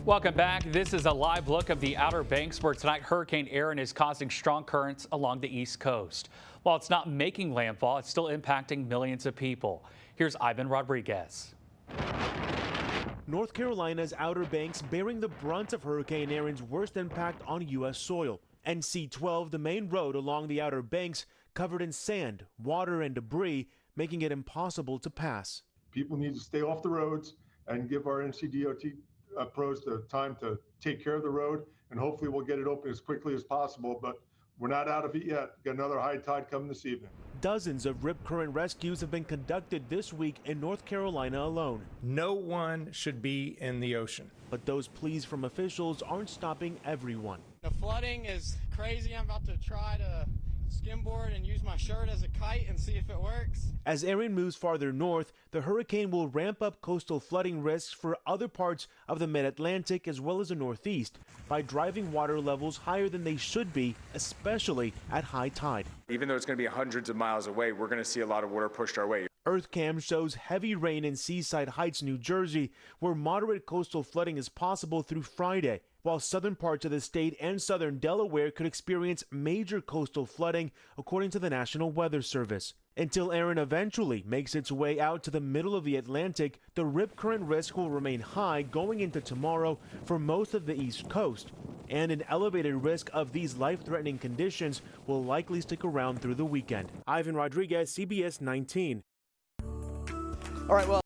Welcome back. This is a live look of the Outer Banks where tonight Hurricane Erin is causing strong currents along the East Coast. While it's not making landfall, it's still impacting millions of people. Here's Ivan Rodriguez. North Carolina's Outer Banks bearing the brunt of Hurricane Erin's worst impact on U.S. soil. NC-12, the main road along the Outer Banks, covered in sand, water, and debris, making it impossible to pass. People need to stay off the roads and give our NCDOT pros the time to take care of the road, and hopefully we'll get it open as quickly as possible, but we're not out of it yet. Got another high tide coming this evening. Dozens of rip current rescues have been conducted this week in North Carolina alone. No one should be in the ocean. But those pleas from officials aren't stopping everyone. The flooding is crazy. I'm about to try to skimboard and use my shirt as a kite and see if it works. As Erin moves farther north, the hurricane will ramp up coastal flooding risks for other parts of the mid-Atlantic as well as the Northeast by driving water levels higher than they should be, especially at high tide. Even though it's going to be hundreds of miles away, we're going to see a lot of water pushed our way. EarthCam shows heavy rain in Seaside Heights, New Jersey, where moderate coastal flooding is possible through Friday, while southern parts of the state and southern Delaware could experience major coastal flooding, according to the National Weather Service. Until Erin eventually makes its way out to the middle of the Atlantic, the rip current risk will remain high going into tomorrow for most of the East Coast, and an elevated risk of these life-threatening conditions will likely stick around through the weekend. Ivan Rodriguez, CBS 19. All right, well.